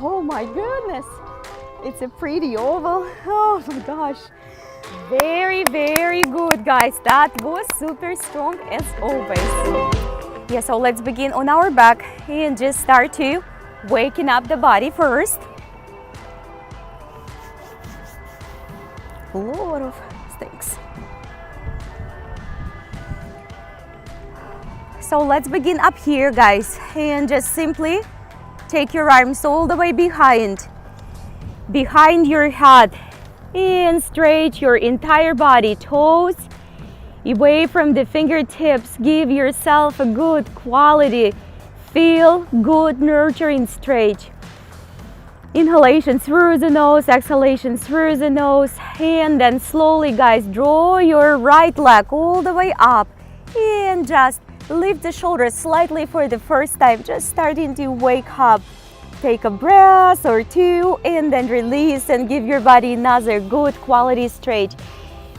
Oh my goodness. It's a pretty oval. Oh my gosh. Very, very good, guys. That was super strong as always. Yeah, so let's begin on our back and just start to waking up the body first. A lot of things. So let's begin up here, guys, and just simply take your arms all the way behind your head, and straight your entire body, toes away from the fingertips. Give yourself a good quality, feel good, nurturing stretch. Inhalation through the nose, exhalation through the nose, and then slowly, guys, draw your right leg all the way up and just lift the shoulders slightly for the first time, just starting to wake up. Take a breath or two and then release and give your body another good quality stretch.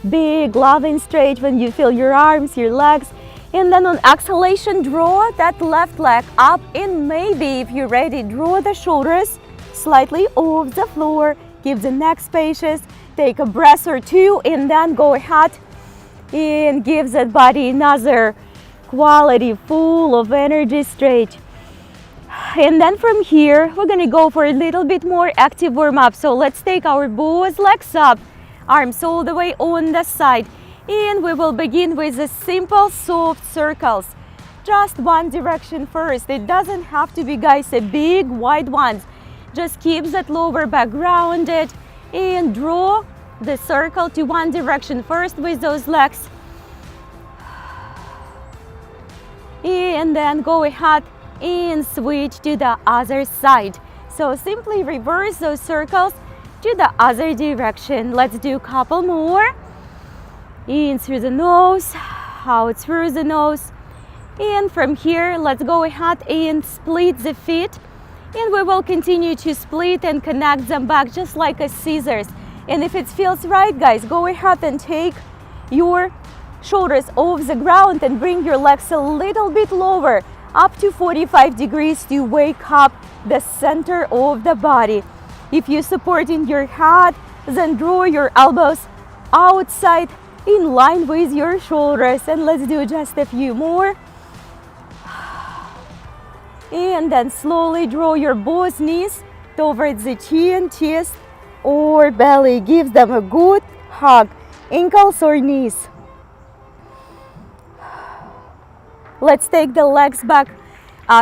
Big loving stretch when you feel your arms, your legs. And then on exhalation, draw that left leg up, and maybe if you're ready, draw the shoulders slightly off the floor. Give the neck spacious. Take a breath or two and then go ahead and give that body another quality, full of energy stretch. And then from here, we're gonna go for a little bit more active warm-up. So let's take our both legs up, arms all the way on the side. And we will begin with the simple, soft circles. Just one direction first. It doesn't have to be, guys, a big, wide ones. Just keep that lower back grounded and draw the circle to one direction first with those legs. And then go ahead and switch to the other side. So simply reverse those circles to the other direction. Let's do a couple more. In through the nose, out through the nose. And from here, let's go ahead and split the feet. And we will continue to split and connect them back just like a scissors. And if it feels right, guys, go ahead and take your shoulders off the ground and bring your legs a little bit lower, up to 45 degrees to wake up the center of the body. If you're supporting your head, then draw your elbows outside in line with your shoulders. And let's do just a few more. And then slowly draw your both knees towards the chin, chest, or belly. Give them a good hug, ankles or knees. Let's take the legs back,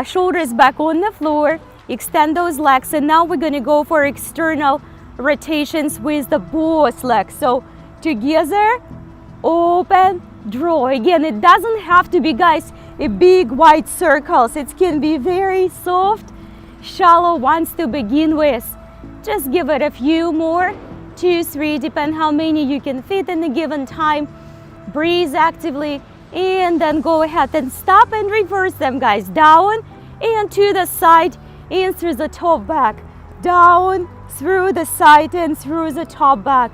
shoulders back on the floor, extend those legs, and now we're gonna go for external rotations with the both legs. So together, open, draw. Again, it doesn't have to be, guys, a big wide circles. It can be very soft, shallow ones to begin with. Just give it a few more, 2, 3, depend how many you can fit in a given time. Breathe actively. And then go ahead and stop and reverse them, guys. Down and to the side and through the top back. Down, through the side and through the top back.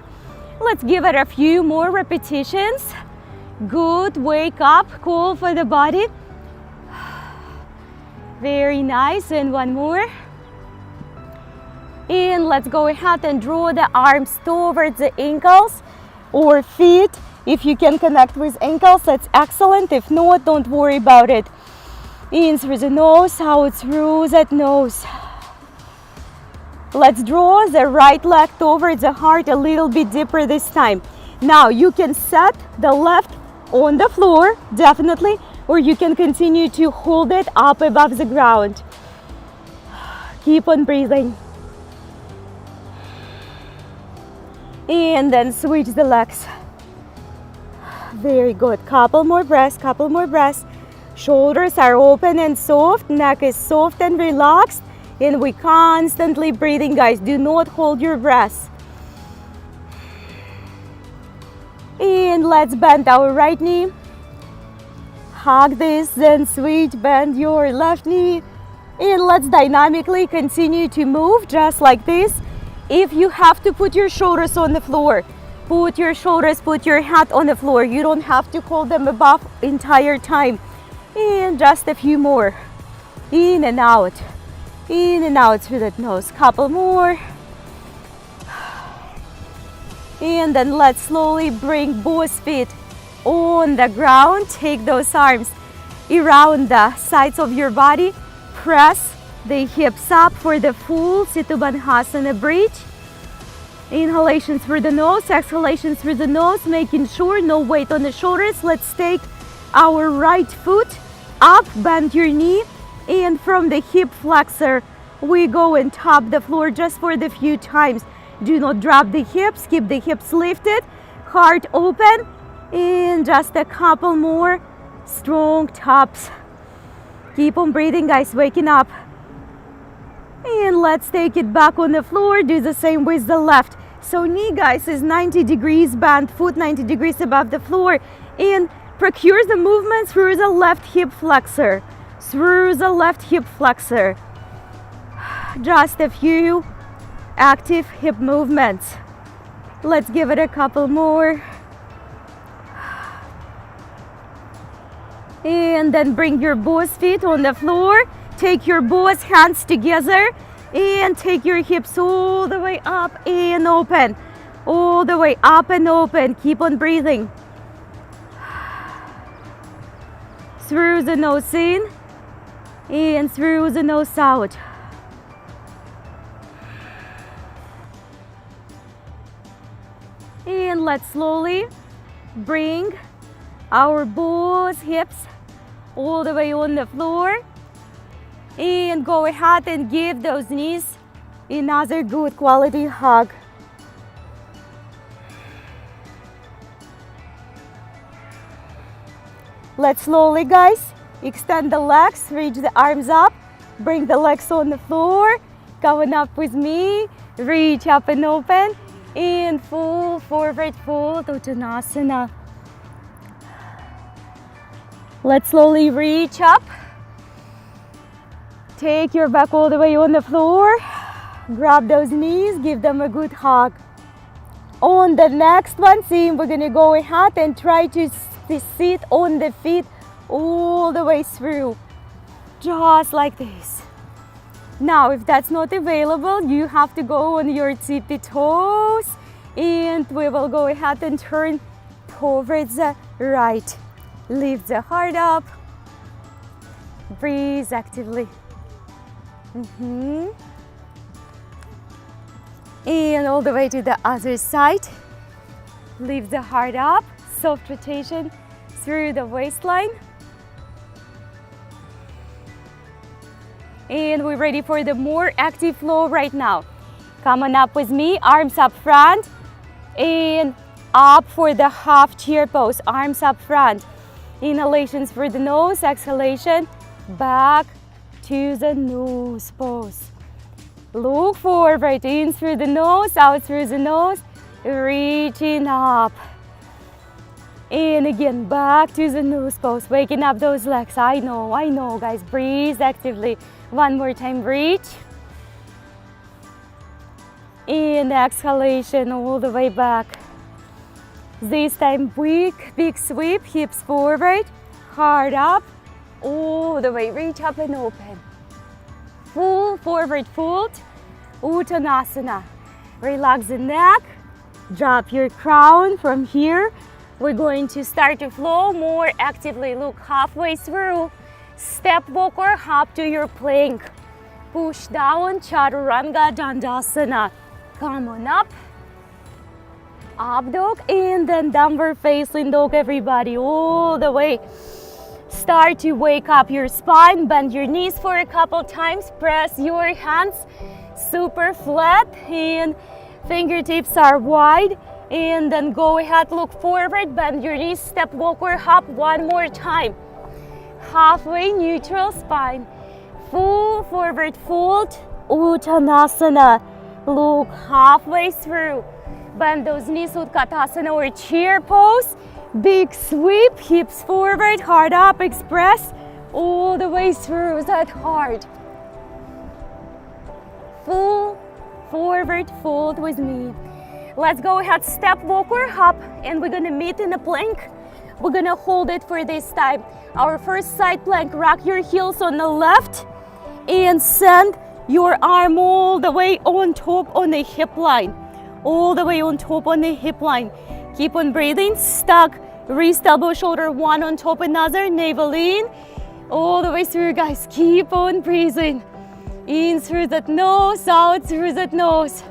Let's give it a few more repetitions. Good, wake up, call for the body. Very nice, and one more. And let's go ahead and draw the arms towards the ankles or feet. If you can connect with ankles, that's excellent. If not, don't worry about it. In through the nose, out through that nose. Let's draw the right leg towards the heart a little bit deeper this time. Now you can set the left on the floor, definitely, or you can continue to hold it up above the ground. Keep on breathing. And then switch the legs. Very good. Couple more breaths, couple more breaths. Shoulders are open and soft, neck is soft and relaxed, and we constantly breathing, guys. Do not hold your breath. And let's bend our right knee. Hug this, then switch, bend your left knee. And let's dynamically continue to move just like this. If you have to put your shoulders on the floor, put your shoulders, put your head on the floor. You don't have to hold them above entire time. And just a few more. In and out. In and out through that nose. Couple more. And then let's slowly bring both feet on the ground. Take those arms around the sides of your body. Press the hips up for the full Situbandhasana bridge. Inhalation through the nose, exhalation through the nose, making sure no weight on the shoulders. Let's take our right foot up, bend your knee, and from the hip flexor, we go and tap the floor just for the few times. Do not drop the hips, keep the hips lifted, heart open, and just a couple more strong taps. Keep on breathing, guys, waking up. And let's take it back on the floor. Do the same with the left. So knee, guys, is 90 degrees bent, foot 90 degrees above the floor. And procure the movement through the left hip flexor. Through the left hip flexor. Just a few active hip movements. Let's give it a couple more. And then bring your both feet on the floor. Take your both hands together and take your hips all the way up and open. All the way up and open. Keep on breathing. Through the nose in and through the nose out. And let's slowly bring our both hips all the way on the floor. And go ahead and give those knees another good quality hug. Let's slowly, guys, extend the legs, reach the arms up, bring the legs on the floor, coming up with me, reach up and open, and full forward fold, Uttanasana. Let's slowly reach up. Take your back all the way on the floor. Grab those knees, give them a good hug. On the next one, same, we're gonna go ahead and try to sit on the feet all the way through. Just like this. Now, if that's not available, you have to go on your tippy toes. And we will go ahead and turn towards the right. Lift the heart up. Breathe actively. And all the way to the other side. Lift the heart up. Soft rotation through the waistline. And we're ready for the more active flow right now. Come on up with me, arms up front. And up for the half chair pose, arms up front. Inhalations for the nose, exhalation, back to the nose pose. Look forward, in through the nose, out through the nose, reaching up. And again, back to the nose pose, waking up those legs. I know, guys, breathe actively. One more time, reach. And exhalation all the way back. This time, big sweep, hips forward, heart up, all the way, reach up and open. Full forward fold, Uttanasana. Relax the neck, drop your crown from here. We're going to start to flow more actively. Look halfway through, step, walk or hop to your plank. Push down, Chaturanga Dandasana. Come on up. Up dog and then downward facing dog, everybody, all the way. Start to wake up your spine, bend your knees for a couple times, press your hands super flat and fingertips are wide, and then go ahead, look forward, bend your knees, step, walk or hop one more time. Halfway neutral spine, full forward fold, Uttanasana. Look halfway through. Bend those knees, Utkatasana or chair pose. Big sweep, hips forward, heart up, express all the way through that heart. Full forward fold with me. Let's go ahead, step, walk or hop, and we're gonna meet in a plank. We're gonna hold it for this time. Our first side plank, rock your heels on the left and send your arm all the way on top on the hip line. All the way on top on the hip line. Keep on breathing, stuck, wrist, elbow, shoulder, one on top another, navel in, all the way through, guys. Keep on breathing. In through that nose, out through that nose.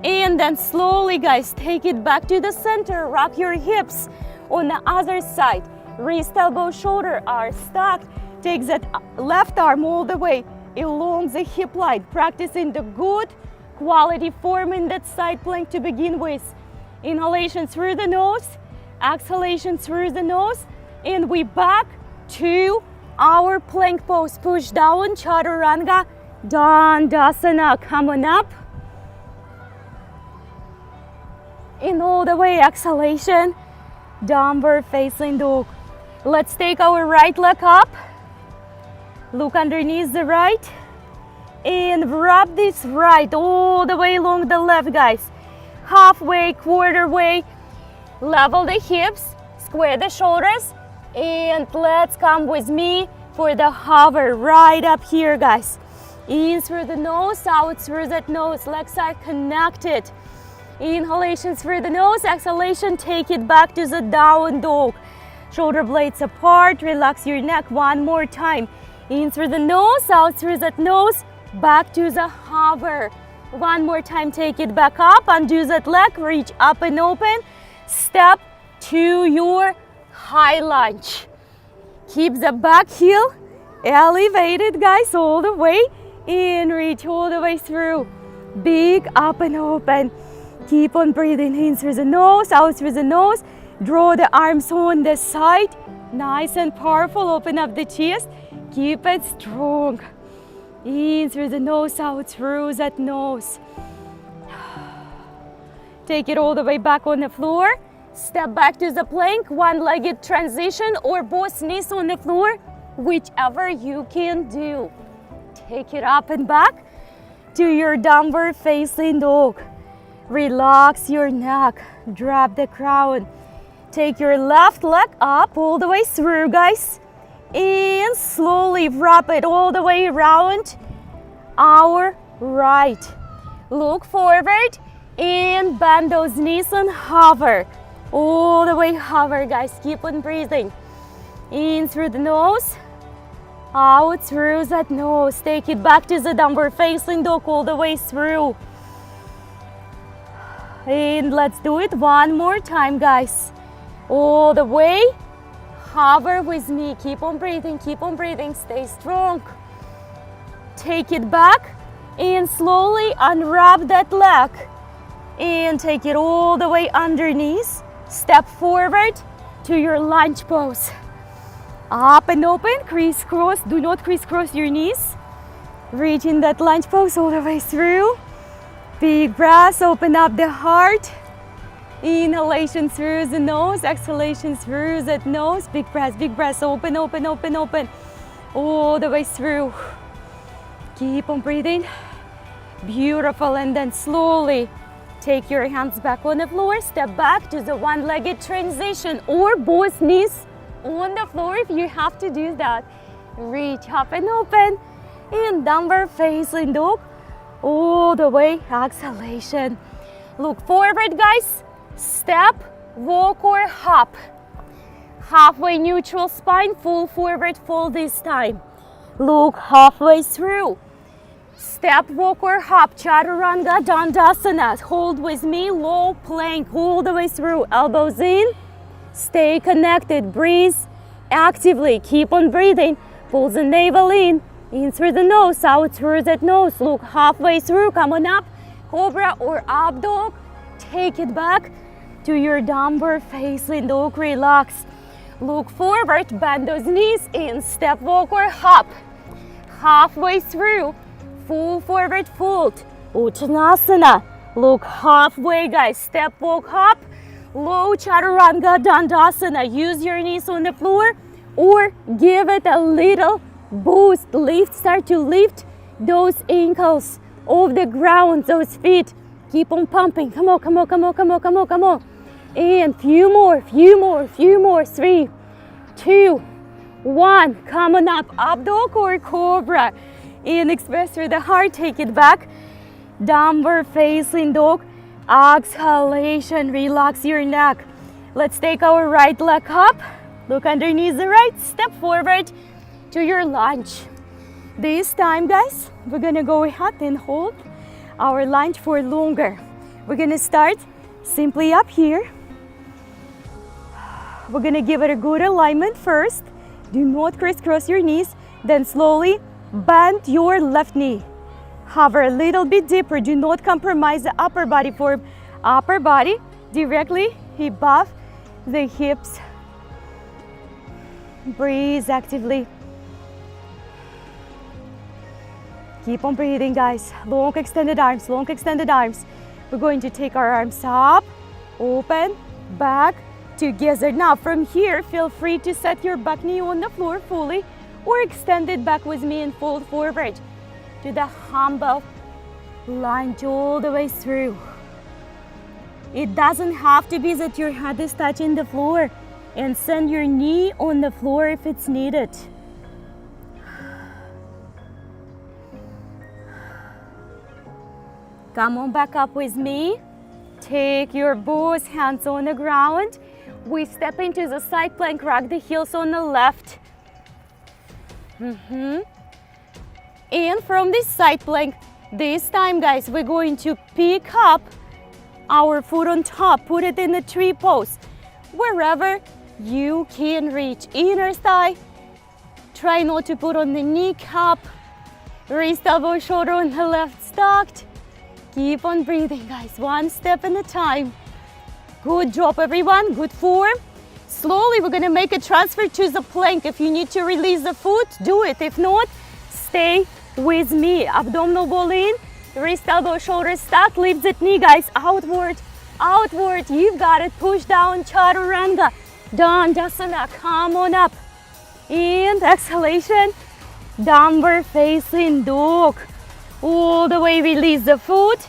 And then slowly, guys, take it back to the center. Wrap your hips on the other side. Wrist, elbow, shoulder are stacked. Take that left arm all the way along the hip line. Practicing the good quality form in that side plank to begin with. Inhalation through the nose, exhalation through the nose, and we back to our plank pose. Push down, chaturanga, dandasana. Come on up. And all the way, exhalation, downward facing dog. Let's take our right leg up. Look underneath the right. And wrap this right all the way along the left, guys. Halfway, quarter way. Level the hips, square the shoulders. And let's come with me for the hover right up here, guys. In through the nose, out through that nose. Legs are connected. Inhalation through the nose, exhalation, take it back to the down dog. Shoulder blades apart, relax your neck one more time. In through the nose, out through that nose, back to the hover. One more time, take it back up, undo that leg, reach up and open. Step to your high lunge. Keep the back heel elevated, guys, all the way. In, reach all the way through. Big up and open. Keep on breathing in through the nose, out through the nose. Draw the arms on the side. Nice and powerful. Open up the chest. Keep it strong. In through the nose, out through that nose. Take it all the way back on the floor. Step back to the plank, one-legged transition or both knees on the floor, whichever you can do. Take it up and back to your downward facing dog. Relax your neck, drop the crown. Take your left leg up all the way through, guys. And slowly wrap it all the way around our right. Look forward and bend those knees and hover. All the way hover, guys. Keep on breathing. In through the nose, out through that nose. Take it back to the downward facing dog all the way through. And let's do it one more time, guys. All the way. Hover with me. Keep on breathing, stay strong. Take it back and slowly unwrap that leg. And take it all the way underneath. Step forward to your lunge pose. Up and open, crisscross. Do not crisscross your knees. Reach in that lunge pose all the way through. Big breath, open up the heart. Inhalation through the nose, exhalation through that nose. Big breath, open, open, open, open. All the way through. Keep on breathing. Beautiful, and then slowly take your hands back on the floor. Step back to the one-legged transition or both knees on the floor if you have to do that. Reach up and open. And downward facing dog. All the way, exhalation. Look forward, guys. Step, walk or hop. Halfway neutral spine, full forward fold this time. Look halfway through. Step, walk or hop, chaturanga, dandasana. Hold with me, low plank, all the way through. Elbows in, stay connected, breathe actively. Keep on breathing, pull the navel in through the nose, out through that nose. Look halfway through, come on up, cobra or up dog. Take it back to your downward facing dog, relax. Look forward, bend those knees in, step, walk or hop. Halfway through, full forward fold, Uttanasana. Look halfway, guys, step, walk, hop. Low chaturanga, dandasana. Use your knees on the floor or give it a little boost. Lift, start to lift those ankles off the ground, those feet. Keep on pumping. Come on, come on, come on, come on, come on, come on. And few more. 3, 2, 1. Come on up, up dog or cobra. In, express through the heart, take it back. Downward facing dog. Exhalation, relax your neck. Let's take our right leg up. Look underneath the right, step forward to your lunge. This time, guys, we're gonna go ahead and hold our lunge for longer. We're gonna start simply up here. We're gonna give it a good alignment first. Do not crisscross your knees. Then slowly bend your left knee. Hover a little bit deeper. Do not compromise the upper body form. Upper body directly above the hips. Breathe actively. Keep on breathing, guys. Long extended arms, long extended arms. We're going to take our arms up, open, back, together. Now from here, feel free to set your back knee on the floor fully or extend it back with me and fold forward to the humble lunge all the way through. It doesn't have to be that your head is touching the floor, and send your knee on the floor if it's needed. Come on back up with me. Take your both hands on the ground. We step into the side plank, rock the heels on the left. And from this side plank, this time, guys, we're going to pick up our foot on top, put it in the tree pose, wherever you can reach. Inner thigh, try not to put on the kneecap, wrist, elbow, shoulder on the left stacked. Keep on breathing, guys, one step at a time. Good job, everyone, good form. Slowly, we're gonna make a transfer to the plank. If you need to release the foot, do it. If not, stay with me. Abdominal ball in, wrist, elbow, shoulder stacked. Lift that knee, guys, outward, outward. You've got it. Push down, chaturanga. Dandasana, come on up. And exhalation, downward facing dog. All the way, release the foot.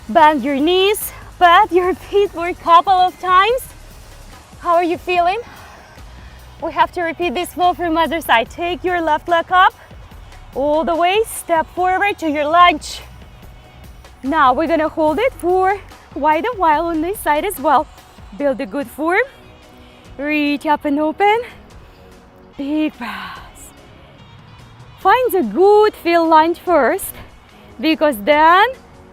Bend your knees, pat your feet for a couple of times. How are you feeling? We have to repeat this flow from other side. Take your left leg up, all the way, step forward to your lunge. Now we're gonna hold it for quite a while on this side as well. Build a good form. Reach up and open. Big breaths. Find a good feel lunge first, because then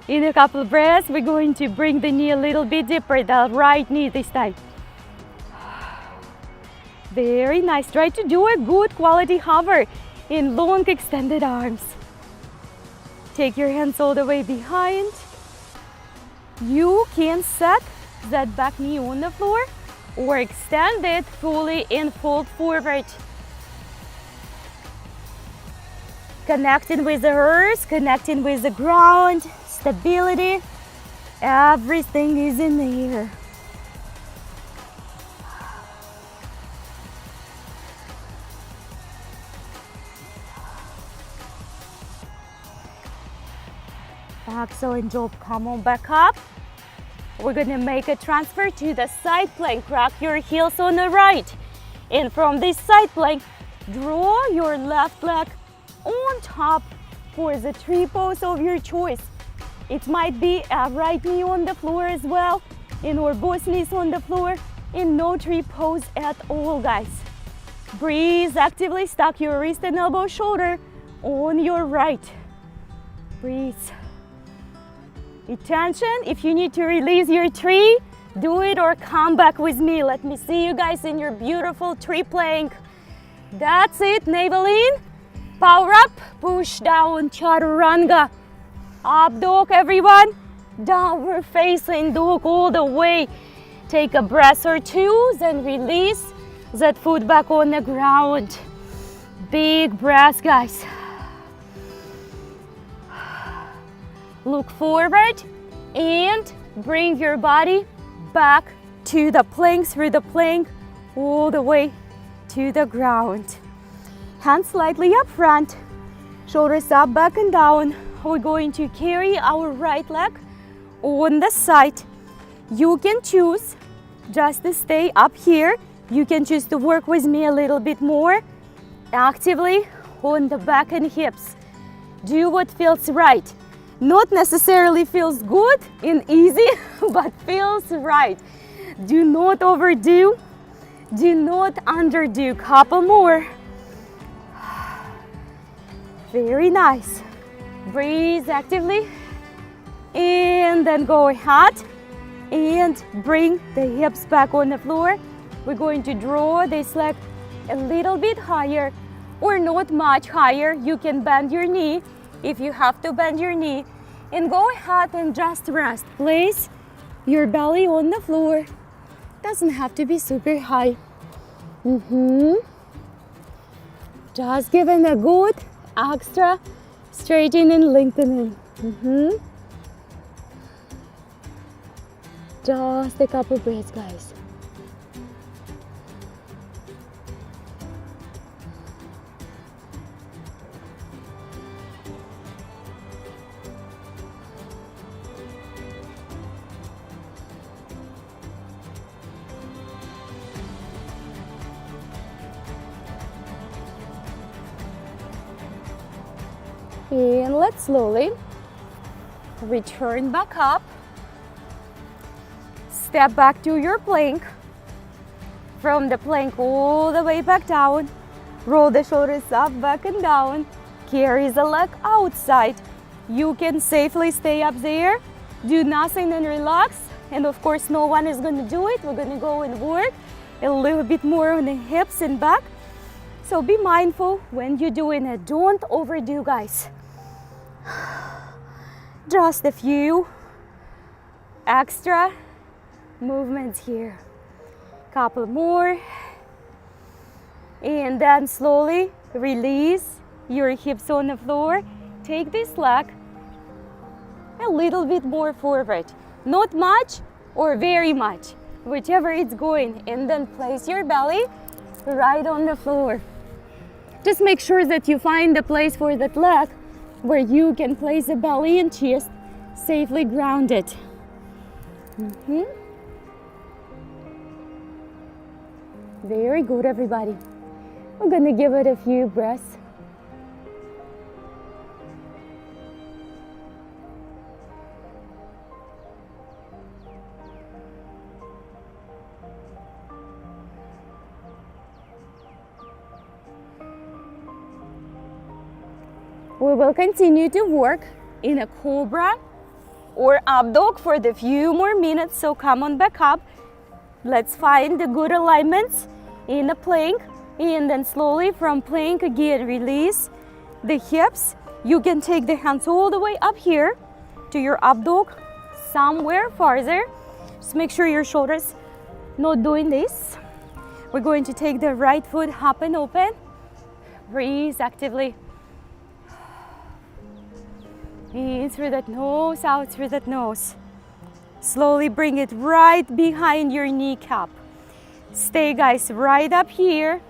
in a couple of breaths we're going to bring the knee a little bit deeper, the right knee this time. Very nice. Try to do a good quality hover in long extended arms. Take your hands all the way behind. You can set that back knee on the floor or extend it fully and fold forward. Connecting with the earth, connecting with the ground, stability, everything is in the air. Excellent job. Come on back up. We're gonna make a transfer to the side plank. Rock your heels on the right. And from this side plank, draw your left leg on top for the tree pose of your choice. It might be a right knee on the floor as well, and or both knees on the floor, and no tree pose at all, guys. Breathe actively. Stack your wrist and elbow, shoulder on your right. Breathe. Attention, if you need to release your tree, do it or come back with me. Let me see you guys in your beautiful tree plank. That's it, navel in, power up, push down, chaturanga. Up dog, everyone. Downward facing dog all the way. Take a breath or two, then release that foot back on the ground. Big breath, guys. Look forward and bring your body back to the plank, through the plank, all the way to the ground. Hands slightly up front, shoulders up, back and down. We're going to carry our right leg on the side. You can choose just to stay up here. You can choose to work with me a little bit more actively on the back and hips. Do what feels right. Not necessarily feels good and easy, but feels right. Do not overdo. Do not underdo. Couple more. Very nice. Breathe actively. And then go ahead and bring the hips back on the floor. We're going to draw this leg a little bit higher or not much higher. You can bend your knee if you have to bend your knee. And go ahead and just rest. Place your belly on the floor. Doesn't have to be super high. Just giving a good extra straightening and lengthening. Just a couple breaths, guys. And let's slowly return back up. Step back to your plank. From the plank all the way back down. Roll the shoulders up, back and down. Carry the leg outside. You can safely stay up there. Do nothing and relax. And of course, no one is going to do it. We're going to go and work a little bit more on the hips and back. So be mindful when you're doing it. Don't overdo, guys. Just a few extra movements here. Couple more. And then slowly release your hips on the floor. Take this leg a little bit more forward. Not much or very much, whichever it's going. And then place your belly right on the floor. Just make sure that you find the place for that leg where you can place the belly and chest safely grounded. Very good, everybody. We're going to give it a few breaths. We will continue to work in a cobra or up dog for the few more minutes, so come on back up. Let's find the good alignments in a plank, and then slowly from plank again release the hips. You can take the hands all the way up here to your up dog, somewhere farther. Just make sure your shoulders not doing this. We're going to take the right foot up and open. Breathe actively. In through that nose, out through that nose. Slowly bring it right behind your kneecap. Stay, guys, right up here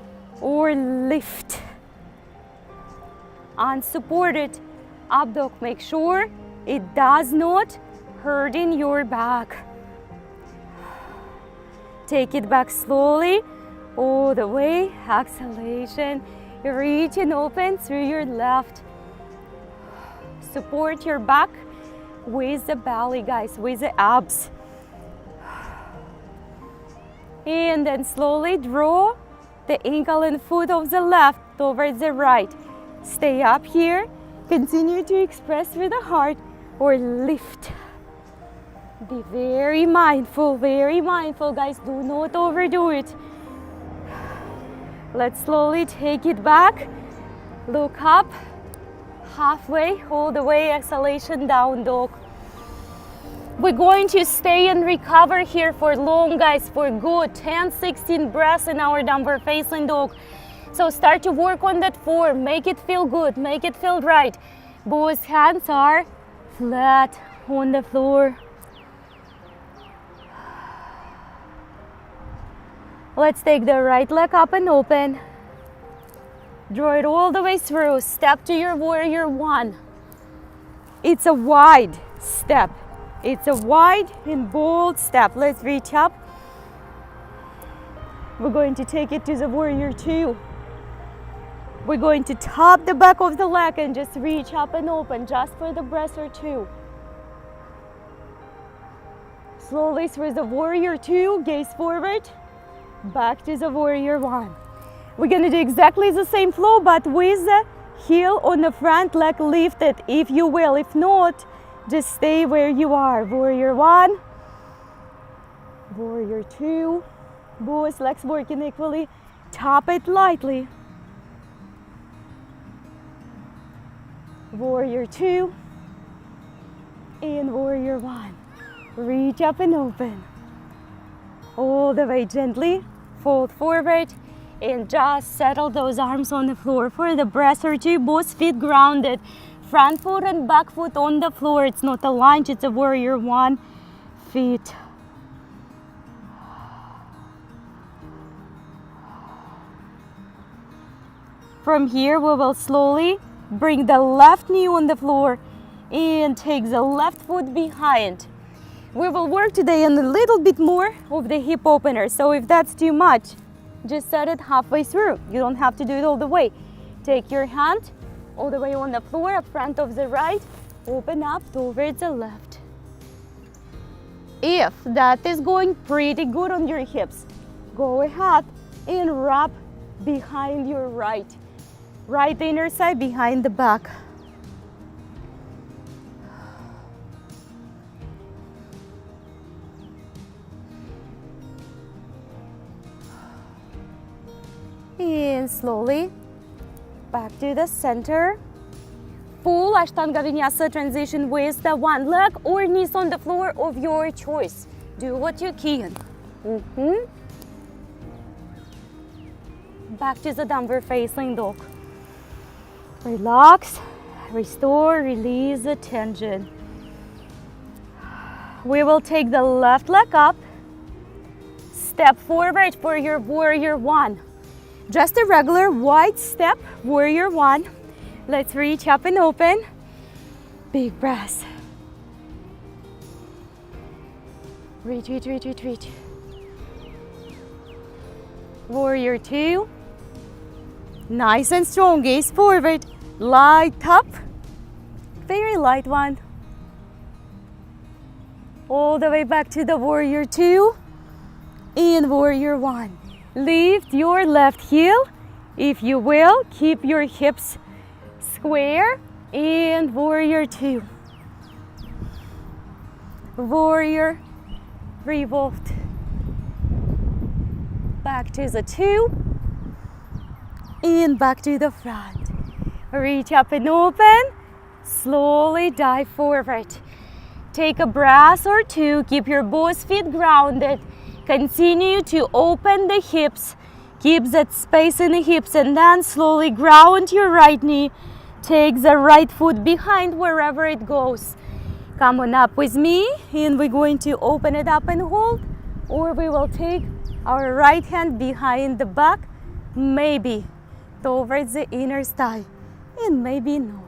or lift. Unsupported up dog. Make sure it does not hurt in your back. Take it back slowly all the way. Exhalation. Reach and open through your left. Support your back with the belly, guys, with the abs. And then slowly draw the ankle and foot of the left towards the right. Stay up here. Continue to express through the heart or lift. Be very mindful, guys. Do not overdo it. Let's slowly take it back. Look up. Halfway, all the way, exhalation, down dog. We're going to stay and recover here for long, guys, for good 10-16 breaths in our downward facing dog. So start to work on that form. Make it feel good, make it feel right. Both hands are flat on the floor. Let's take the right leg up and open. Draw it all the way through. Step to your warrior one. It's a wide step. It's a wide and bold step. Let's reach up. We're going to take it to the warrior two. We're going to tap the back of the leg and just reach up and open just for the breath or two. Slowly through the warrior two, gaze forward, back to the warrior one. We're gonna do exactly the same flow, but with the heel on the front leg lifted, if you will. If not, just stay where you are. Warrior one, warrior two, both legs working equally. Tap it lightly. Warrior two and warrior one. Reach up and open. All the way gently, fold forward and just settle those arms on the floor for the breath or two. Both feet grounded. Front foot and back foot on the floor. It's not a lunge, it's a warrior one. Feet. From here, we will slowly bring the left knee on the floor and take the left foot behind. We will work today on a little bit more of the hip opener. So if that's too much, just set it halfway through. You don't have to do it all the way. Take your hand all the way on the floor, up front of the right, open up towards the left. If that is going pretty good on your hips, go ahead and wrap behind your right inner side behind the back. And slowly back to the center. Full Ashtanga Vinyasa transition with the one leg or knees on the floor of your choice. Do what you can. Back to the downward facing dog. Relax, restore, release the tension. We will take the left leg up. Step forward for your warrior one. Just a regular wide step, warrior one. Let's reach up and open. Big breath. Reach, reach, reach, reach, reach. Warrior two. Nice and strong, gaze forward. Light up. Very light one. All the way back to the warrior two and warrior one. Lift your left heel, if you will. Keep your hips square and warrior two. Warrior, revolved. Back to the two and back to the front. Reach up and open. Slowly dive forward. Take a breath or two. Keep your both feet grounded. Continue to open the hips. Keep that space in the hips and then slowly ground your right knee. Take the right foot behind wherever it goes. Come on up with me and we're going to open it up and hold, or we will take our right hand behind the back, maybe towards the inner thigh, and maybe not.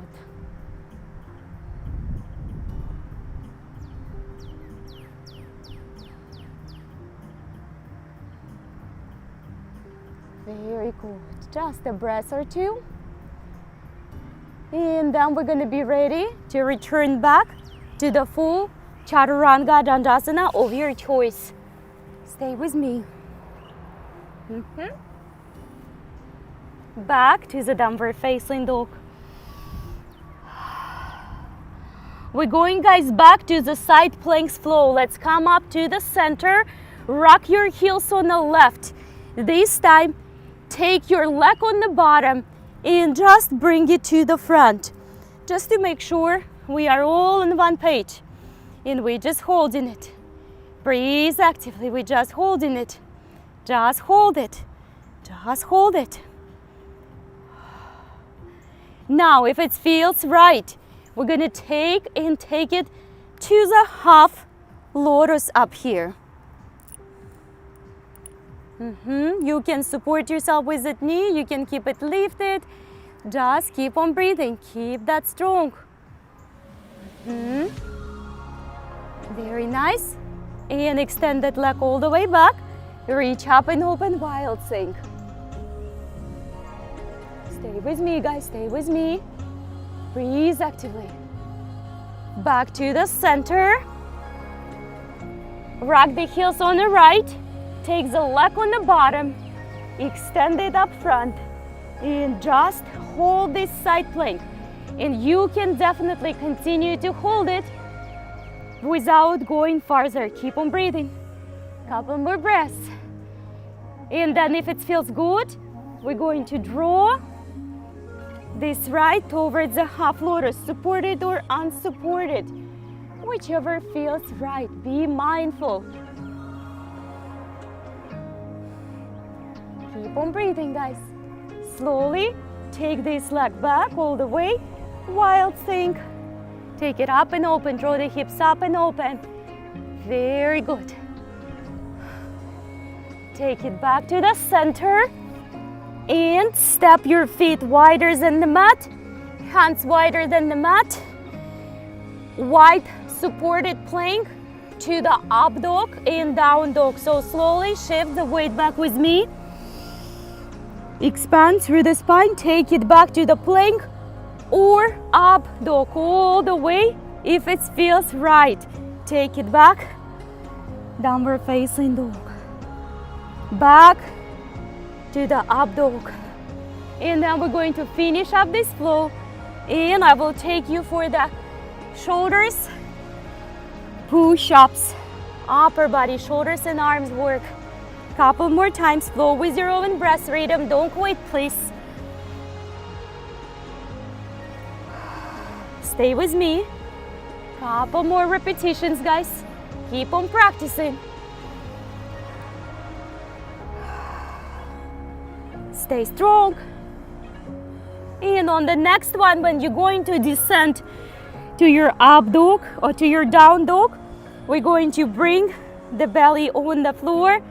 Very good. Just a breath or two. And then we're going to be ready to return back to the full Chaturanga Dandasana of your choice. Stay with me. Back to the downward facing dog. We're going, guys, back to the side planks flow. Let's come up to the center. Rock your heels on the left. This time, take your leg on the bottom and just bring it to the front. Just to make sure we are all on one page. And we're just holding it. Breathe actively. We're just holding it. Just hold it. Just hold it. Now, if it feels right, we're going to take it to the half lotus up here. You can support yourself with that knee. You can keep it lifted. Just keep on breathing. Keep that strong. Very nice. And extend that leg all the way back. Reach up and open, wild sink. Stay with me, guys, stay with me. Breathe actively. Back to the center. Rock the heels on the right. Take the leg on the bottom. Extend it up front. And just hold this side plank. And you can definitely continue to hold it without going farther. Keep on breathing. Couple more breaths. And then if it feels good, we're going to draw this right towards the half lotus, supported or unsupported, whichever feels right. Be mindful. Keep on breathing, guys. Slowly take this leg back all the way. Wild sink. Take it up and open. Draw the hips up and open. Very good. Take it back to the center. And step your feet wider than the mat. Hands wider than the mat. Wide supported plank to the up dog and down dog. So slowly shift the weight back with me. Expand through the spine. Take it back to the plank or up dog all the way if it feels right. Take it back. Downward facing dog. Back to the up dog. And then we're going to finish up this flow. And I will take you for the shoulders push-ups. Upper body, shoulders and arms work. Couple more times. Flow with your own breath rhythm. Don't quit, please. Stay with me. Couple more repetitions, guys. Keep on practicing. Stay strong. And on the next one, when you're going to descend to your up dog or to your down dog, we're going to bring the belly on the floor.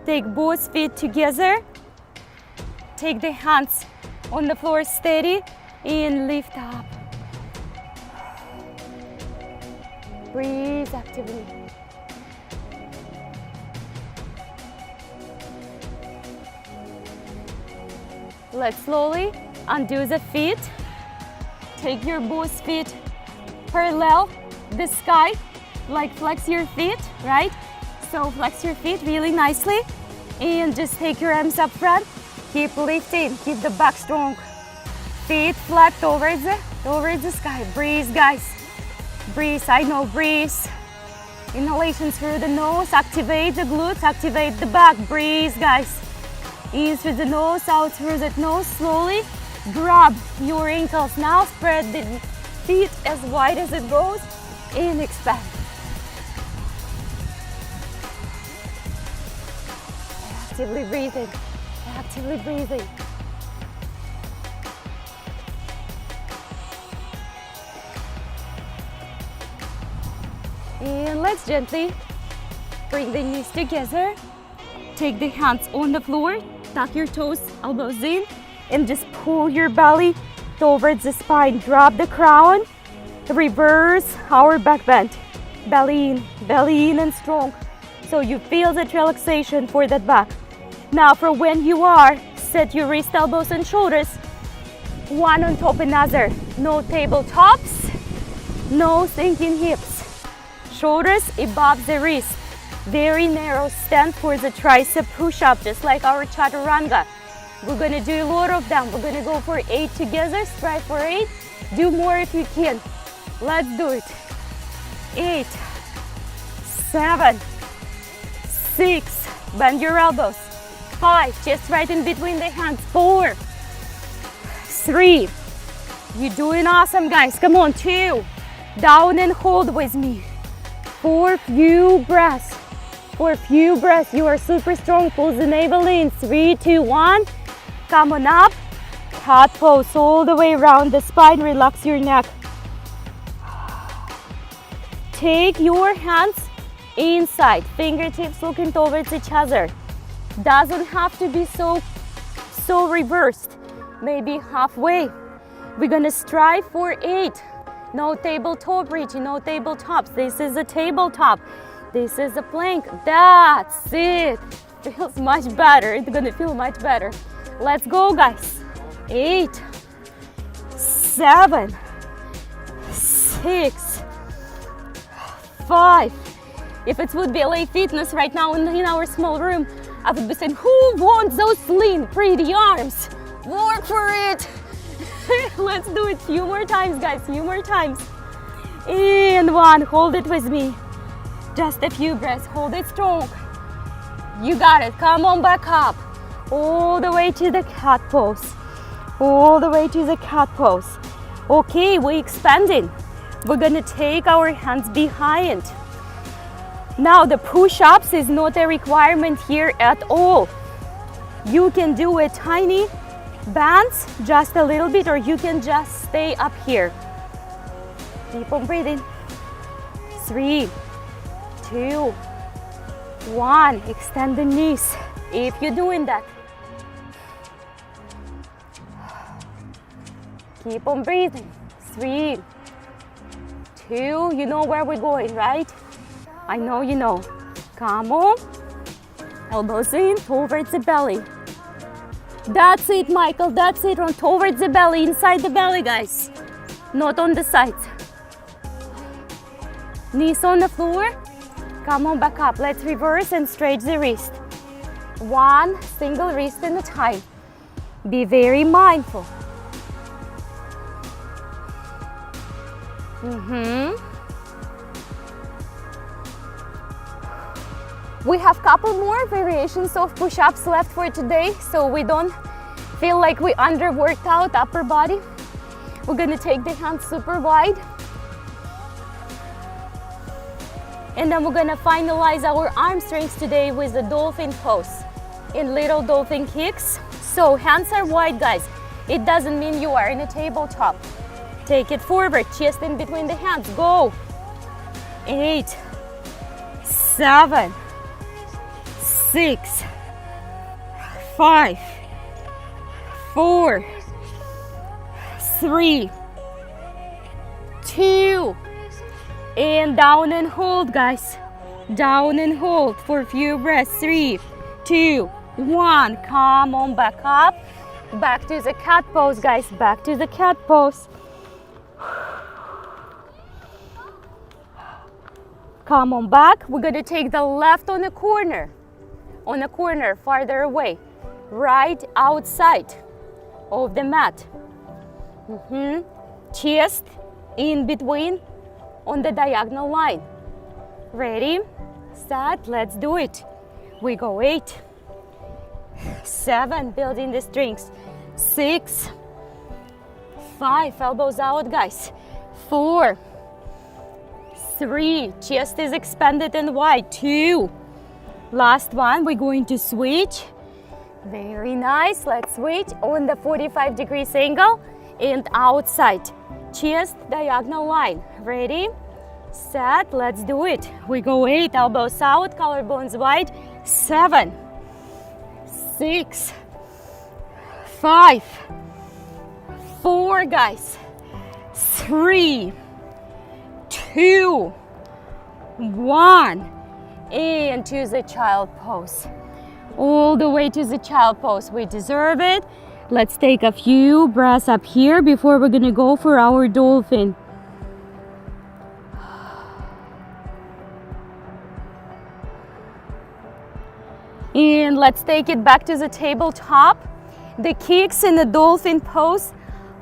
Take both feet together. Take the hands on the floor steady and lift up. Breathe actively. Let's slowly undo the feet. Take your both feet parallel the sky, like flex your feet, right? So flex your feet really nicely and just take your arms up front. Keep lifting, keep the back strong. Feet flat towards the sky. Breathe, guys. Breathe, I know, breathe. Inhalation through the nose, activate the glutes, activate the back. Breathe, guys. In through the nose, out through the nose. Slowly grab your ankles. Now spread the feet as wide as it goes and expand. Actively breathing, actively breathing. And let's gently bring the knees together. Take the hands on the floor, tuck your toes, elbows in, and just pull your belly towards the spine. Drop the crown, reverse our back bend. Belly in and strong. So you feel that relaxation for that back. Now for when you are, set your wrist, elbows, and shoulders one on top another. No tabletops, no sinking hips. Shoulders above the wrist. Very narrow stand for the tricep push-up, just like our chaturanga. We're gonna do a lot of them. We're gonna go for 8 together, strive for 8. Do more if you can. Let's do it. 8, 7, 6, bend your elbows. 5, chest right in between the hands. 4, 3, you're doing awesome, guys. Come on, 2, down and hold with me. 4 few breaths. For a few breaths, you are super strong. Pull the navel in. 3, 2, 1. Come on up. Cat pose all the way around the spine. Relax your neck. Take your hands inside. Fingertips looking towards each other. Doesn't have to be so reversed. Maybe halfway. We're gonna strive for 8. No tabletop reaching, no tabletops. This is a tabletop. This is a plank. That's it. Feels much better. It's gonna feel much better. Let's go, guys. 8, 7, 6, 5. If it would be LA Fitness right now in our small room, I would be saying, who wants those slim, pretty arms? Work for it. Let's do it few more times, guys, few more times. And 1, hold it with me. Just a few breaths, hold it strong. You got it, come on back up. All the way to the cat pose. All the way to the cat pose. Okay, we're expanding. We're gonna take our hands behind. Now the push-ups is not a requirement here at all. You can do a tiny bands, just a little bit, or you can just stay up here. Keep on breathing. 3, 2, 1. Extend the knees if you're doing that. Keep on breathing. 3, 2. You know where we're going, right? I know you know. Come on. Elbows in towards the belly. That's it, Michael. That's it. On towards the belly, inside the belly, guys. Not on the sides. Knees on the floor. Come on back up. Let's reverse and stretch the wrist. 1 single wrist at a time. Be very mindful. We have couple more variations of push-ups left for today, so we don't feel like we underworked out upper body. We're gonna take the hands super wide. And then we're gonna finalize our arm strength today with the dolphin pose in little dolphin kicks. So hands are wide, guys. It doesn't mean you are in a tabletop. Take it forward, chest in between the hands. Go. 8, 7, 6, 5, 4, 3, 2, and down and hold, guys. Down and hold for a few breaths. 3, 2, 1. Come on back up. Back to the cat pose, guys. Back to the cat pose. Come on back. We're gonna take the left on a corner farther away, right outside of the mat. Chest in between on the diagonal line. Ready, set, let's do it. We go 8, 7, building the strings. 6, 5, elbows out, guys. 4, 3, chest is expanded and wide. 2, last one, we're going to switch. Very nice, let's switch on the 45 degrees angle and outside. Chest, diagonal line. Ready, set, let's do it. We go 8, elbows out, collarbones wide. 7, 6, 5, 4, guys. 3, 2, 1, and to the child pose. All the way to the child pose. We deserve it. Let's take a few breaths up here before we're gonna go for our dolphin. And let's take it back to the tabletop. The kicks in the dolphin pose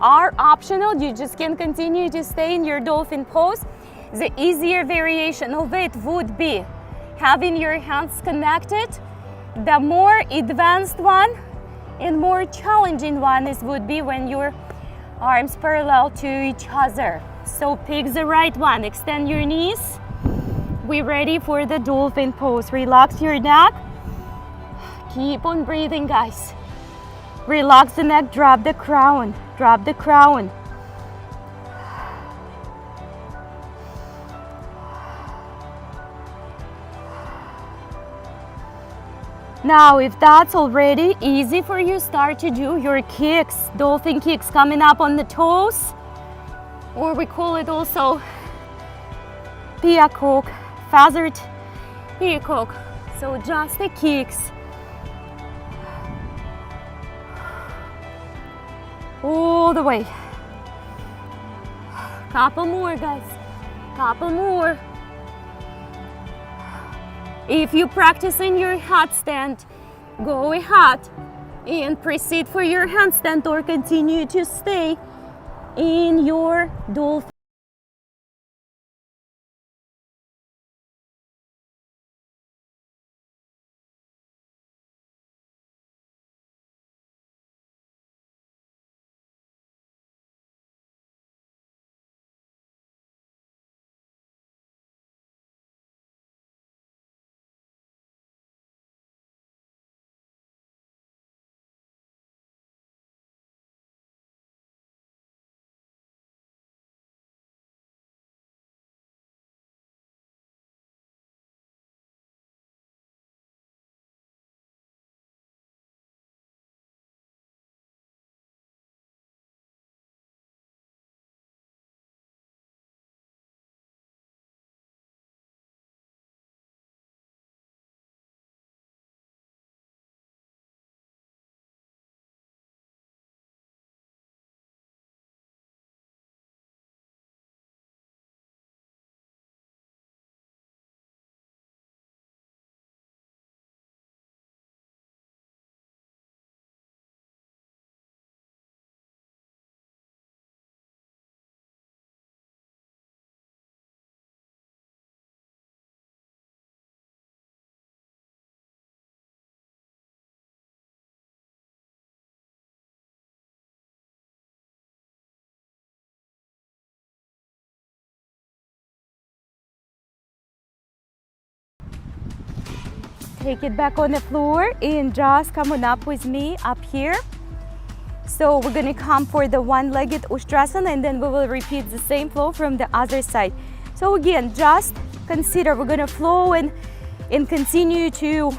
are optional. You just can continue to stay in your dolphin pose. The easier variation of it would be having your hands connected. The more advanced one and more challenging one would be when your arms parallel to each other. So pick the right one. Extend your knees. We're ready for the dolphin pose. Relax your neck. Keep on breathing, guys. Relax the neck, drop the crown. Drop the crown. Now, if that's already easy for you, start to do your kicks, dolphin kicks coming up on the toes, or we call it also peacock, feathered peacock. So just the kicks. all the way. Couple more, guys. Couple more. If you practice in your handstand, go ahead and proceed for your handstand or continue to stay in your dolphin. Take it back on the floor and just come on up with me up here. So we're gonna come for the one-legged Ustrasana and then we will repeat the same flow from the other side. So again, just consider we're gonna flow and continue to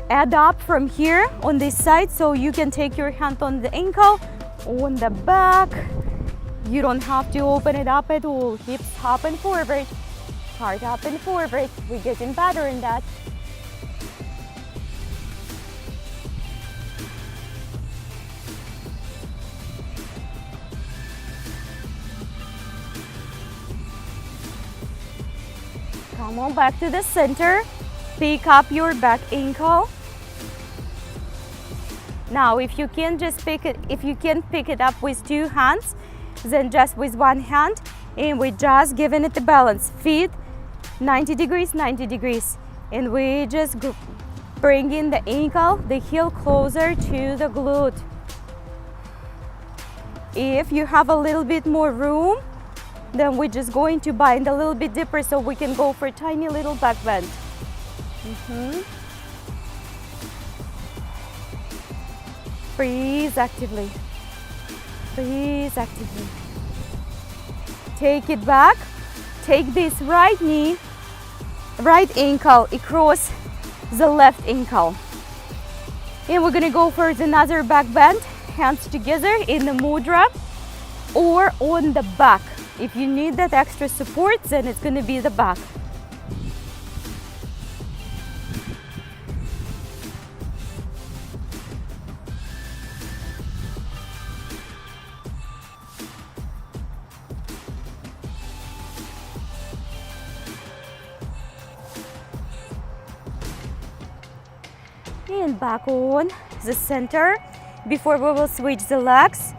add up from here on this side. So you can take your hand on the ankle, on the back. You don't have to open it up at all. Hips up and forward, heart up and forward. We're getting better in that. Come on back to the center. Pick up your back ankle. Now, if you can pick it up with two hands, then just with one hand, and we're just giving it the balance. Feet 90 degrees, 90 degrees, and we just bring in the ankle, the heel closer to the glute. If you have a little bit more room, then we're just going to bind a little bit deeper so we can go for a tiny little back bend. Breathe actively. Breathe actively. Take it back. Take this right knee, right ankle across the left ankle. And we're gonna go for another back bend. Hands together in the mudra or on the back. If you need that extra support, then it's going to be the back. And back on the center. Before we will switch the legs,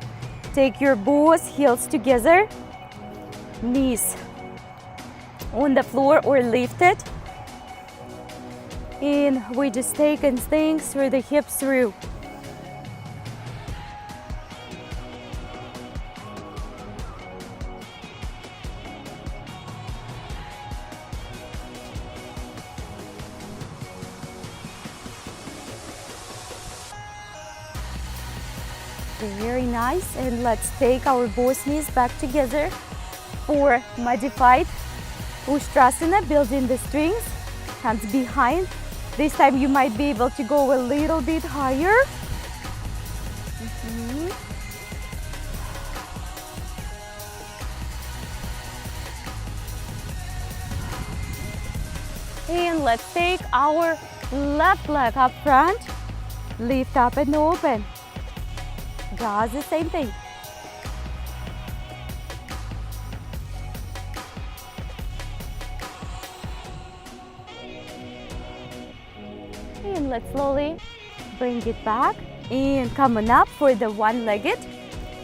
take your both heels together. Knees on the floor or lifted, and we just take and things through the hips through. Very nice, and let's take our both knees back together for modified Ustrasana, building the strings, hands behind. This time you might be able to go a little bit higher. And let's take our left leg up front, lift up and open. Just the same thing. And let's slowly bring it back and come on up for the one-legged.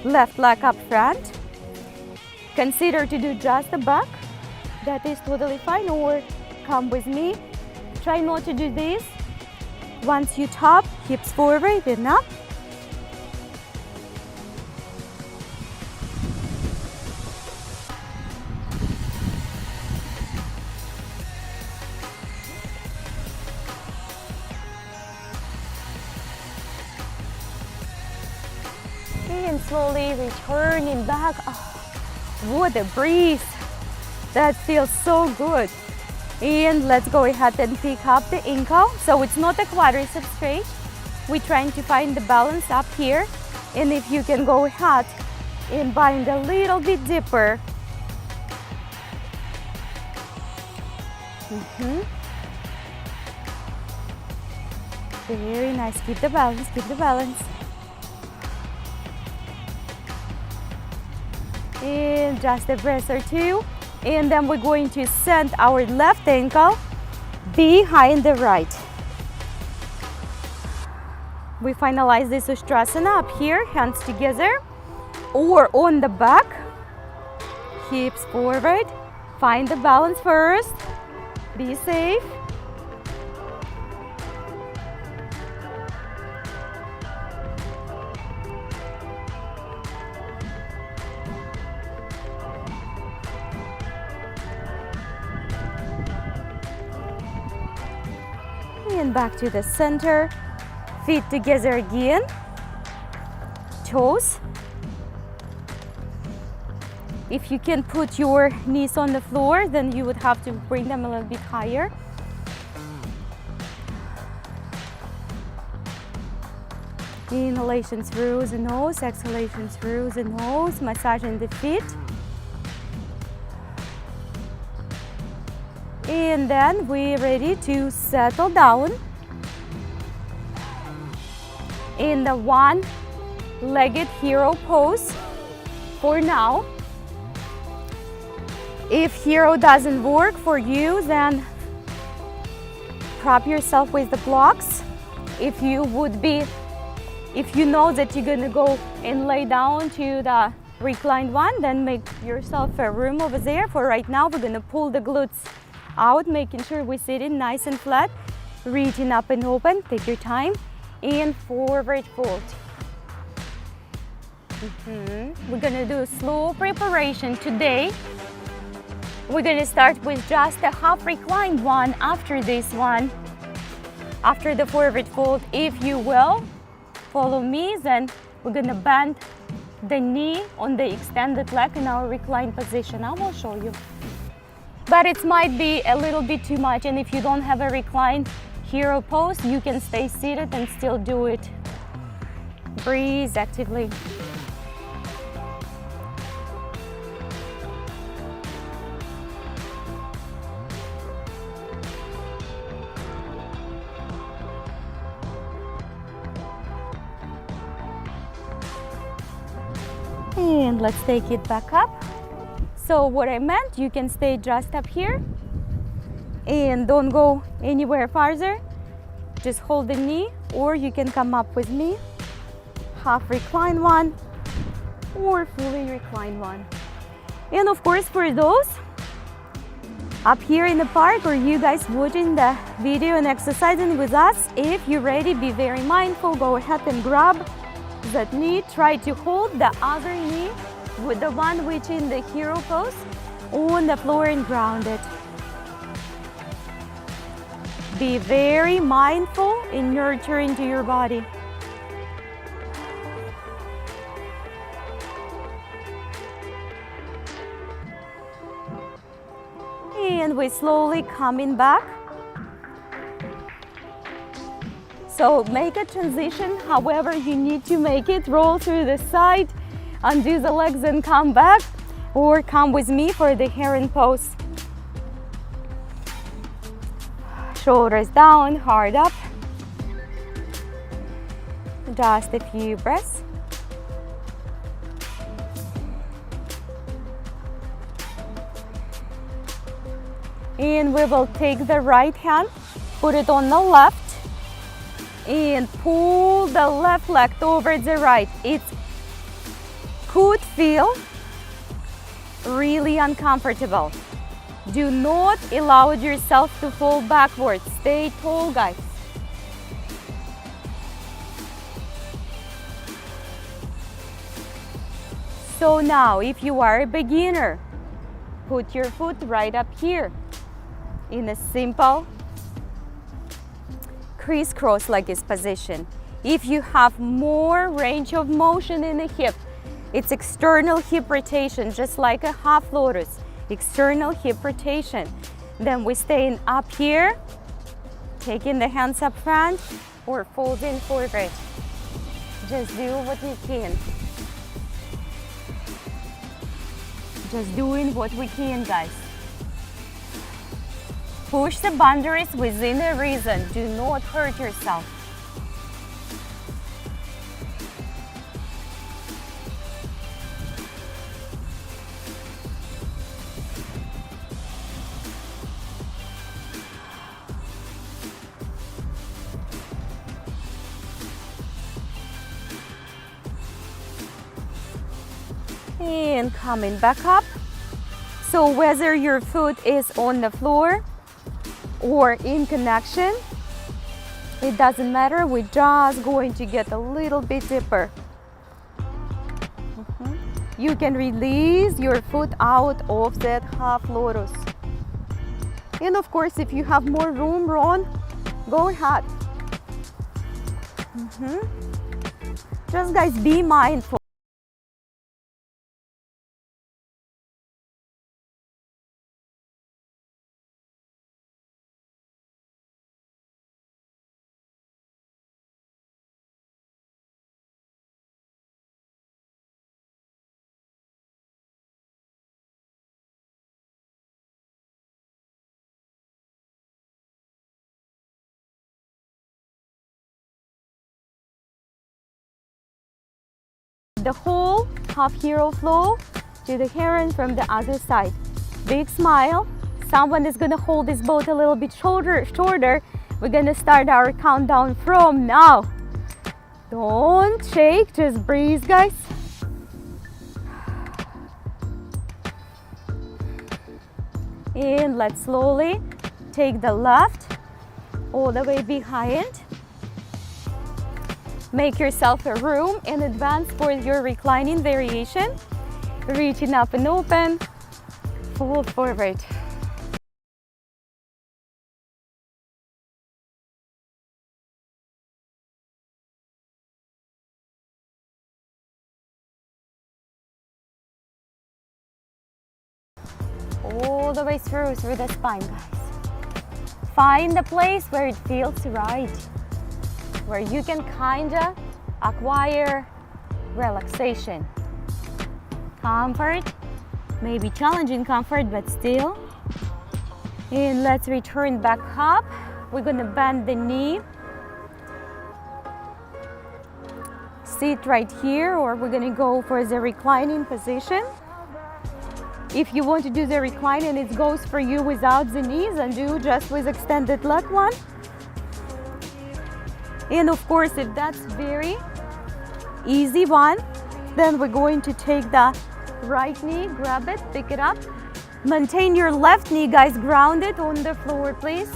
Left leg up front. Consider to do just the back. That is totally fine, or come with me. Try not to do this. Once you top, hips forward and up. And slowly returning back. Oh, what a breeze. That feels so good. And let's go ahead and pick up the ankle. So it's not a quadricep stretch. We're trying to find the balance up here. And if you can go ahead and bind a little bit deeper. Very nice. Keep the balance, keep the balance. And just a breath or two. And then we're going to send our left ankle behind the right. We finalize this Ustrasana up here, hands together or on the back, hips forward. Find the balance first, be safe. And back to the center, feet together again, toes. If you can put your knees on the floor, then you would have to bring them a little bit higher. Inhalation through the nose, exhalation through the nose, massaging the feet. And then we're ready to settle down in the one-legged hero pose for now. If hero doesn't work for you, then prop yourself with the blocks. If you know that you're gonna go and lay down to the reclined one, then make yourself a room over there. For right now, we're gonna pull the glutes out, making sure we're sitting nice and flat, reaching up and open. Take your time, and forward fold. We're gonna do a slow preparation today. We're gonna start with just a half reclined one after this one, after the forward fold. If you will follow me, then we're gonna bend the knee on the extended leg in our reclined position. I will show you. But it might be a little bit too much, and if you don't have a reclined hero pose, you can stay seated and still do it. Breathe actively. And let's take it back up. So what I meant, you can stay just up here and don't go anywhere farther. Just hold the knee, or you can come up with me. Half reclined one or fully reclined one. And of course, for those up here in the park, or you guys watching the video and exercising with us, if you're ready, be very mindful. Go ahead and grab that knee. Try to hold the other knee with the one which in the hero pose on the floor and ground it. Be very mindful in nurturing to your body. And we're slowly coming back. So make a transition however you need to make it. Roll through the side, undo the legs and come back, or come with me for the heron pose. Shoulders down, heart up. Just a few breaths. And we will take the right hand, put it on the left, and pull the left leg towards the right. It could feel really uncomfortable. Do not allow yourself to fall backwards. Stay tall, guys. So now, if you are a beginner, put your foot right up here in a simple crisscross like this position. If you have more range of motion in the hip, it's external hip rotation, just like a half lotus, external hip rotation. Then we stay up here, taking the hands up front or folding forward. Just do what you can. Just doing what we can, guys. Push the boundaries within a reason. Do not hurt yourself. And coming back up. So whether your foot is on the floor or in connection, it doesn't matter. We're just going to get a little bit deeper. You can release your foot out of that half lotus. And of course, if you have more room, Ron, go ahead. Just guys, be mindful. The whole half hero flow to the heron from the other side. Big smile. Someone is going to hold this boat a little bit shorter. We're going to start our countdown from now. Don't shake, just breathe, guys. And let's slowly take the left all the way behind. Make yourself a room in advance for your reclining variation. Reaching up and open, fold forward. All the way through the spine, guys. Find the place where it feels right, where you can kinda acquire relaxation. Comfort, maybe challenging comfort, but still. And let's return back up. We're gonna bend the knee. Sit right here, or we're gonna go for the reclining position. If you want to do the recline and it goes for you without the knees, and do just with extended leg one. And of course, if that's very easy one, then we're going to take the right knee, grab it, pick it up. Maintain your left knee, guys, grounded on the floor, please.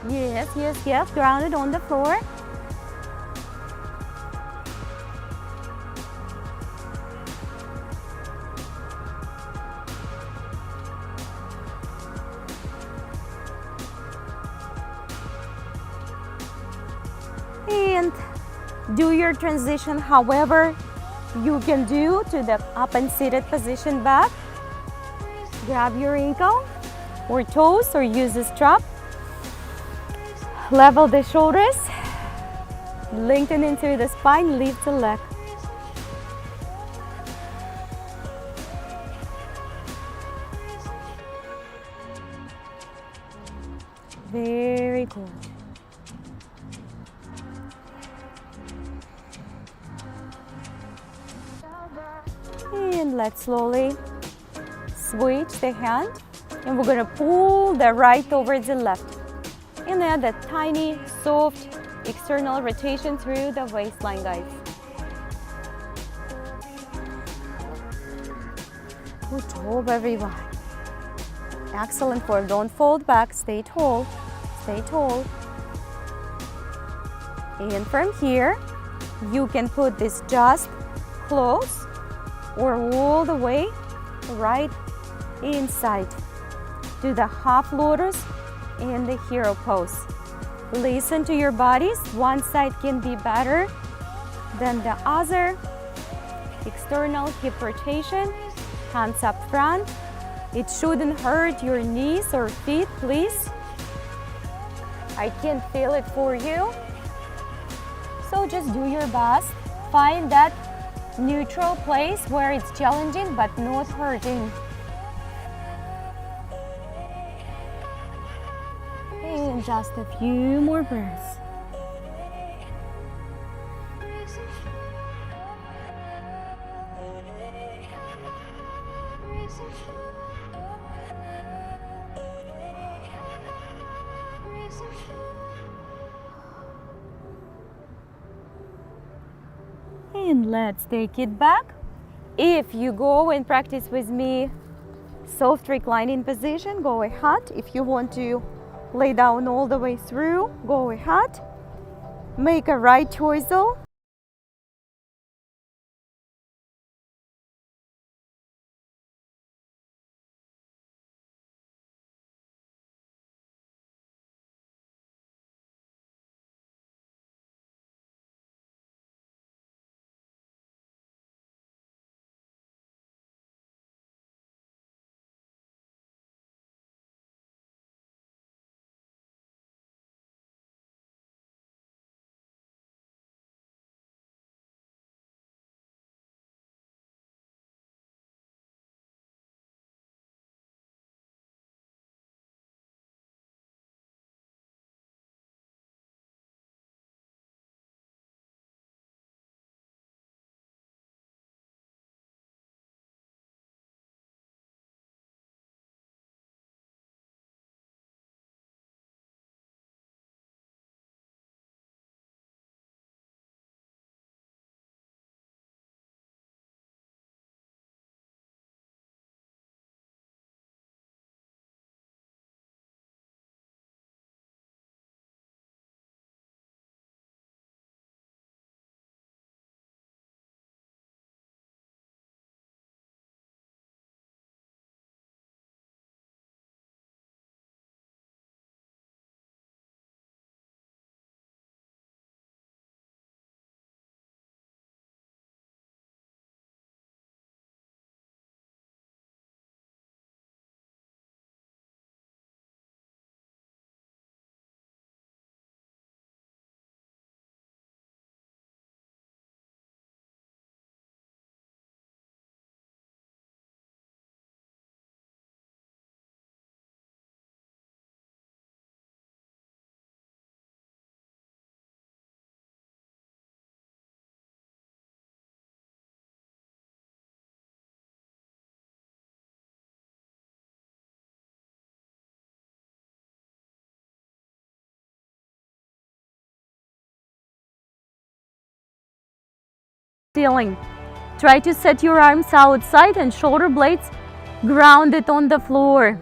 Yes, grounded on the floor. And do your transition however you can do to the up and seated position back. Grab your ankle or toes or use a strap. Level the shoulders. Lengthen into the spine, lift the leg. Very good. And let's slowly switch the hand And we're gonna pull the right towards the left. And add a tiny, soft external rotation through the waistline, guys. Good job, everyone. Excellent form. Don't fold back. Stay tall. Stay tall. And from here, you can put this just close or all the way right inside. Do the half lotus and the hero pose. Listen to your bodies. One side can be better than the other. External hip rotation, hands up front. It shouldn't hurt your knees or feet, please. I can feel it for you. So just do your best. Find that neutral place where it's challenging but not hurting. And just a few more breaths. And let's take it back. If you go and practice with me soft reclining position, go ahead. If you want to lay down all the way through, go ahead. Make a right choice though. Ceiling. Try to set your arms outside and shoulder blades grounded on the floor.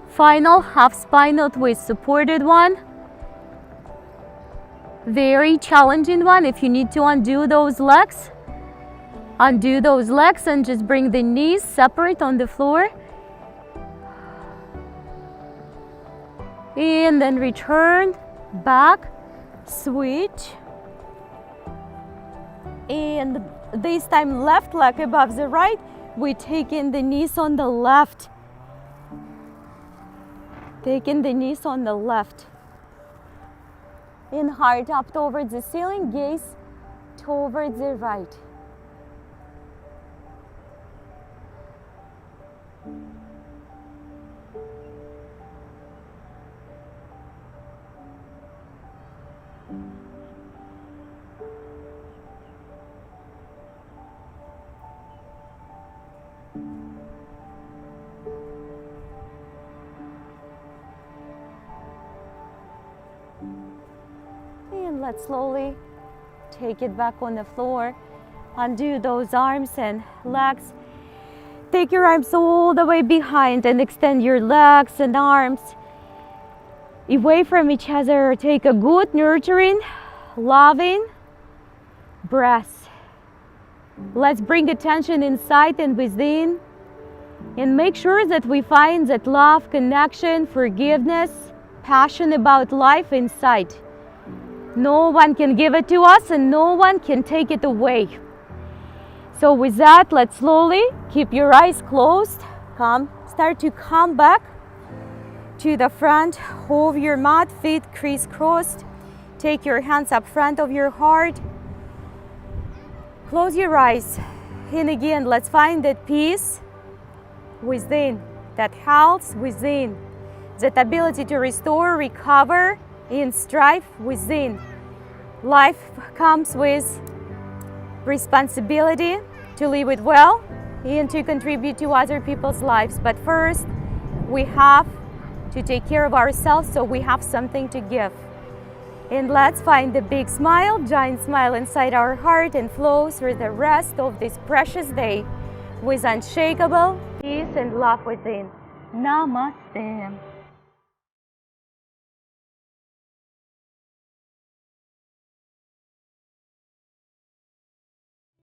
Final half spinal twist, supported one. Very challenging one. If you need to undo those legs and just bring the knees separate on the floor. And then return back, switch. And this time left leg above the right. We take in the knees on the left. Taking the knees on the left. And heart up towards the ceiling, gaze towards the right. let's slowly take it back on the floor. Undo those arms and legs. Take your arms all the way behind and extend your legs and arms away from each other. Take a good, nurturing, loving breath. Let's bring attention inside and within and make sure that we find that love, connection, forgiveness, passion about life inside. No one can give it to us and no one can take it away. So with that, let's slowly keep your eyes closed. Start to come back to the front of your mat, feet crisscrossed. Take your hands up front of your heart. Close your eyes. And again, let's find that peace within, that health within, that ability to restore, recover, and strive within. Life comes with responsibility to live it well and to contribute to other people's lives. But first, we have to take care of ourselves so we have something to give. And let's find the big smile, giant smile inside our heart and flow through the rest of this precious day with unshakable peace and love within. Namaste.